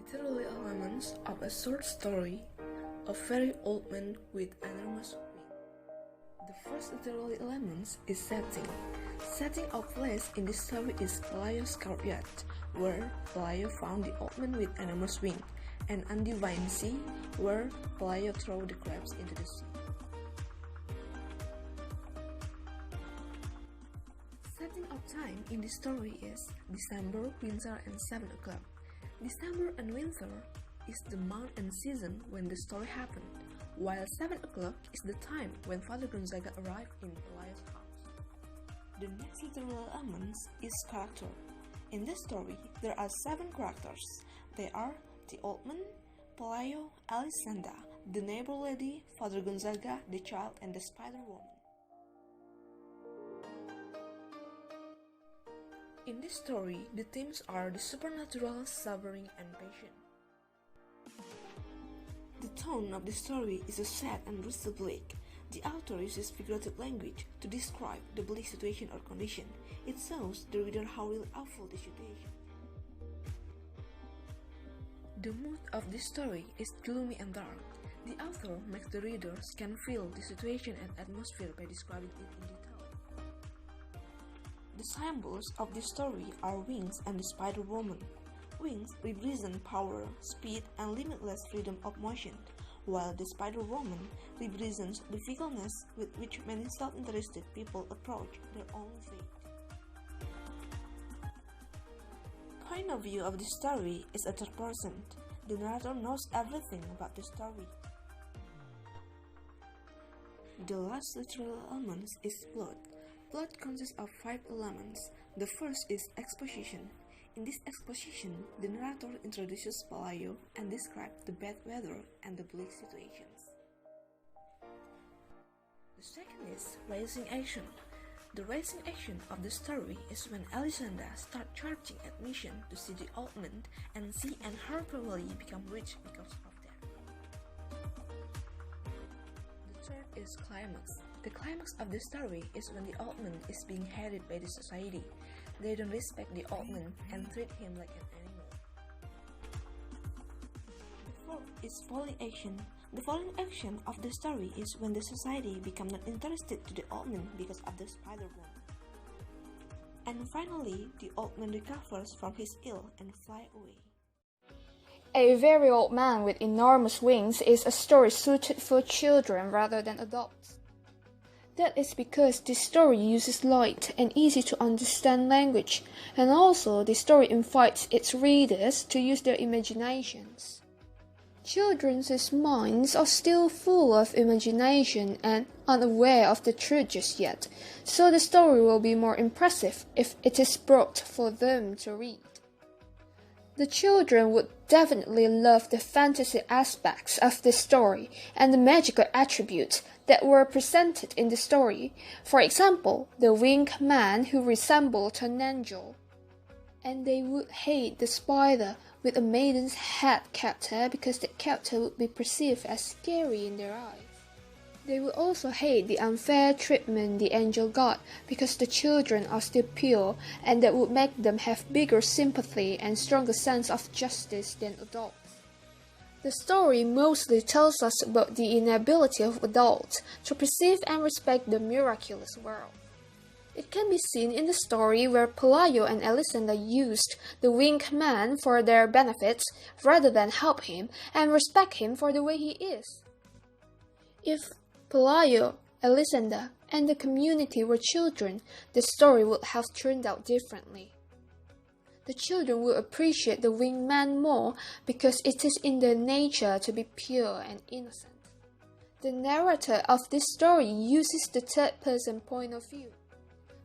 literally elements of a short story, A Very Old Man with Enermous Wings. The first literary element is setting. Setting of place in this story is Pelayo's courtyard, where Pelayo found the old man with Enermous Wings, and Undivine Sea, where Pelayo threw the crabs into the sea. Setting of time in this story is December, winter, and 7 o'clock. December and winter is the month and season when the story happened, while 7 o'clock is the time when Father Gonzaga arrived in Pelayo's house. The next literal element is character. In this story, there are 7 characters. They are the old man, Pelayo, Elisenda, the neighbor lady, Father Gonzaga, the child, and the spider woman. In this story, the themes are the supernatural, suffering, and passion. The tone of the story is sad and roots bleak. The author uses figurative language to describe the bleak situation or condition. It shows the reader how really awful the situation. The mood of this story is gloomy and dark. The author makes the readers can feel the situation and atmosphere by describing it in detail. The symbols of this story are wings and the spider woman. Wings represent power, speed, and limitless freedom of motion, while the spider woman represents the fickleness with which many self-interested people approach their own fate. Point of view of the story is a third person. The narrator knows everything about the story. The last literal element is plot. Plot consists of 5 elements. The first is exposition. In this exposition, the narrator introduces Pelayo and describes the bad weather and the bleak situations. The second is rising action. The rising action of the story is when Elisenda starts charging admission to see the old man, and she and her family become rich because of that. The third is climax. The climax of the story is when the old man is being hated by the society. They don't respect the old man and treat him like an animal. The fourth is falling action. The falling action of the story is when the society become not interested to the old man because of the spider woman. And finally, the old man recovers from his ill and fly away. A Very Old Man with Enormous Wings is a story suited for children rather than adults. That is because this story uses light and easy to understand language, and also the story invites its readers to use their imaginations. Children's minds are still full of imagination and unaware of the truth just yet, so the story will be more impressive if it is brought for them to read. The children would definitely love the fantasy aspects of the story and the magical attributes that were presented in the story. For example, the winged man who resembled an angel. And they would hate the spider with a maiden's head character because that character would be perceived as scary in their eyes. They would also hate the unfair treatment the angel got because the children are still pure, and that would make them have bigger sympathy and stronger sense of justice than adults. The story mostly tells us about the inability of adults to perceive and respect the miraculous world. It can be seen in the story where Pelayo and Elisenda used the winged man for their benefits rather than help him and respect him for the way he is. If Pelayo, Elisenda, and the community were children, the story would have turned out differently. The children would appreciate the winged man more because it is in their nature to be pure and innocent. The narrator of this story uses the third-person point of view.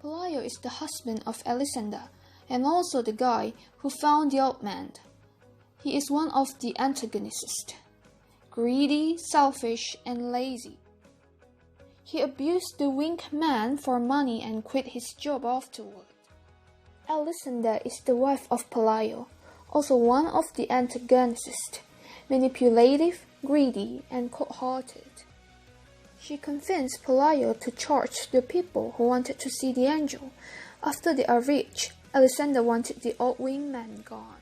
Pelayo is the husband of Elisenda and also the guy who found the old man. He is one of the antagonists, greedy, selfish, and lazy. He abused the winged man for money and quit his job afterward. Elisenda is the wife of Pelayo, also one of the antagonists, manipulative, greedy, and cold-hearted. She convinced Pelayo to charge the people who wanted to see the angel. After they are rich, Elisenda wanted the old winged man gone.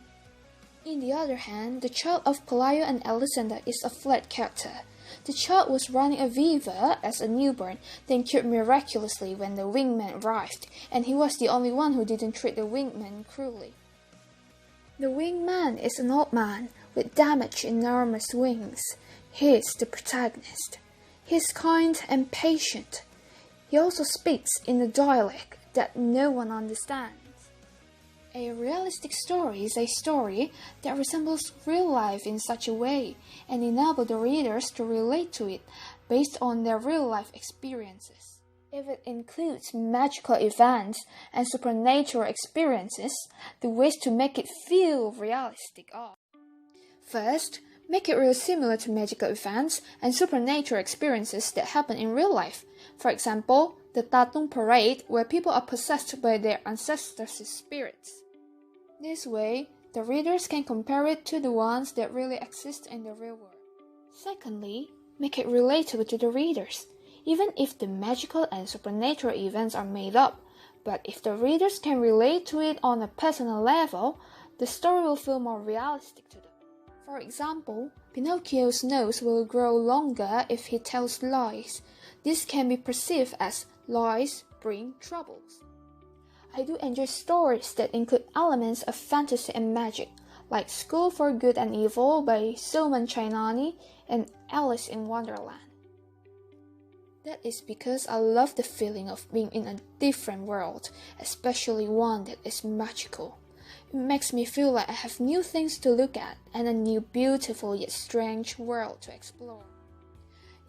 On the other hand, the child of Pelayo and Elisenda is a flat character. The child was running a fever as a newborn, then cured miraculously when the wingman arrived, and he was the only one who didn't treat the wingman cruelly. The wingman is an old man with damaged enormous wings. He is the protagonist. He is kind and patient. He also speaks in a dialect that no one understands. A realistic story is a story that resembles real life in such a way and enables the readers to relate to it based on their real-life experiences. If it includes magical events and supernatural experiences, the ways to make it feel realistic are: first, make it real similar to magical events and supernatural experiences that happen in real life. For example, the Tatung parade where people are possessed by their ancestors' spirits. This way, the readers can compare it to the ones that really exist in the real world. Secondly, make it relatable to the readers, even if the magical and supernatural events are made up. But if the readers can relate to it on a personal level, the story will feel more realistic to them. For example, Pinocchio's nose will grow longer if he tells lies. This can be perceived as lies bring troubles. I do enjoy stories that include elements of fantasy and magic, like School for Good and Evil by Suman Chainani and Alice in Wonderland. That is because I love the feeling of being in a different world, especially one that is magical. It makes me feel like I have new things to look at and a new beautiful yet strange world to explore.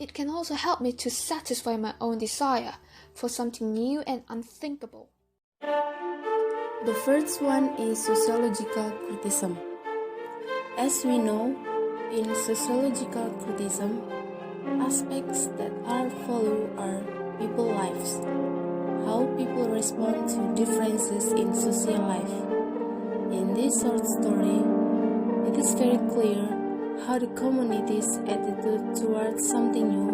It can also help me to satisfy my own desire for something new and unthinkable. The first one is sociological criticism. As we know, in sociological criticism, aspects that are followed are people lives, how people respond to differences in social life. In this short story, it is very clear how the community's attitude towards something new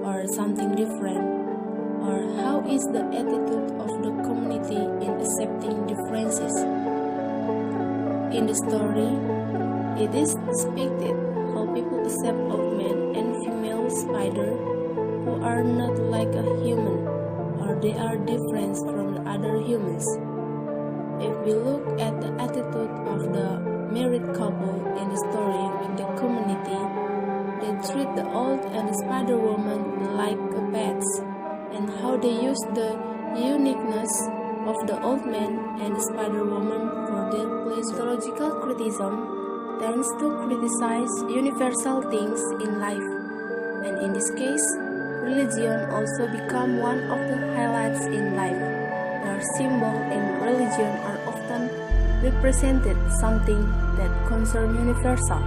or something different, or how is the attitude of the community in accepting differences. In the story, it is depicted how people accept old men and female spider who are not like a human, or they are different from the other humans. If we look at the attitude of the married couple in the story with the community, they treat the old and the spider woman like pets, and how they use the uniqueness of the old man and the spider woman for their pleasure. Sociological criticism tends to criticize universal things in life, and in this case, religion also become one of the highlights in life. Their symbols in religion are often represented something that concerns universal.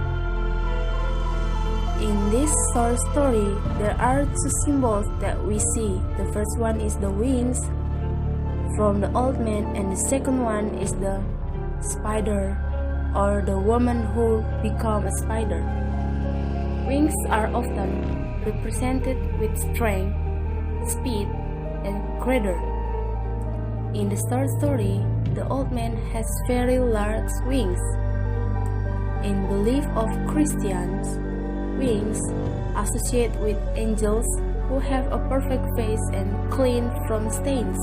In this short story, there are two symbols that we see. The first one is the wings from the old man, and the second one is the spider, or the woman who become a spider. Wings are often represented with strength, speed, and grandeur. In the third story, the old man has very large wings. In belief of Christians, wings associate with angels who have a perfect face and clean from stains.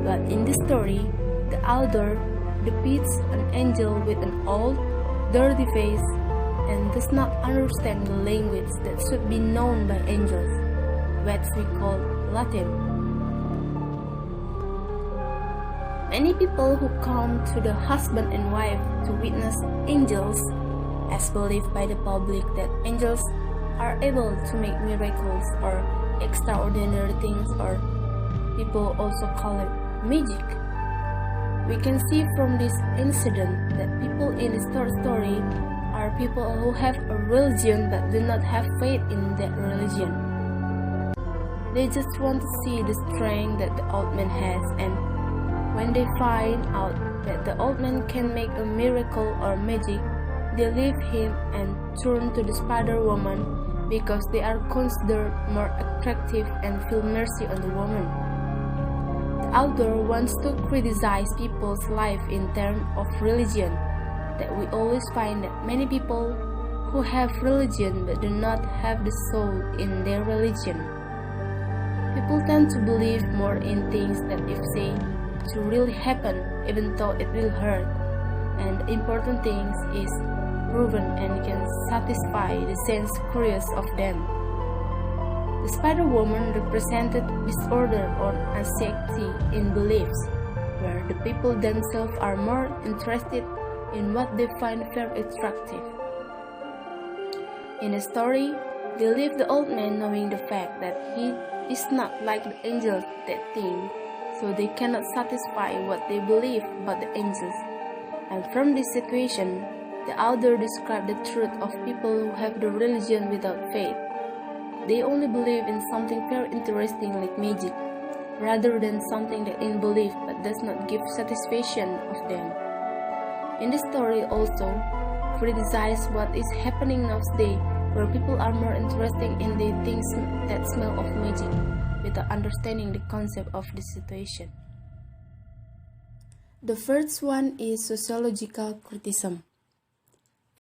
But in this story, the author depicts an angel with an old, dirty face and does not understand the language that should be known by angels, what we call Latin. Many people who come to the husband and wife to witness angels, as believed by the public that angels are able to make miracles or extraordinary things, or people also call it magic. We can see from this incident that people in this third story are people who have a religion but do not have faith in that religion. They just want to see the strength that the old man has, and when they find out that the old man can make a miracle or magic, they leave him and turn to the spider woman because they are considered more attractive and feel mercy on the woman. The author wants to criticize people's life in terms of religion. that we always find that many people who have religion but do not have the soul in their religion. People tend to believe more in things that if say to really happen, even though it will hurt, and the important things is proven and can satisfy the sense curious of them. The Spider Woman represented disorder or anxiety in beliefs, where the people themselves are more interested in what they find very attractive. In the story, they leave the old man knowing the fact that he is not like the angels that think, so they cannot satisfy what they believe about the angels. And from this situation, the author described the truth of people who have the religion without faith. They only believe in something very interesting like magic, rather than something that in belief but does not give satisfaction of them. In the story also criticizes what is happening nowadays, where people are more interested in the things that smell of magic, without understanding the concept of the situation. The first one is sociological criticism.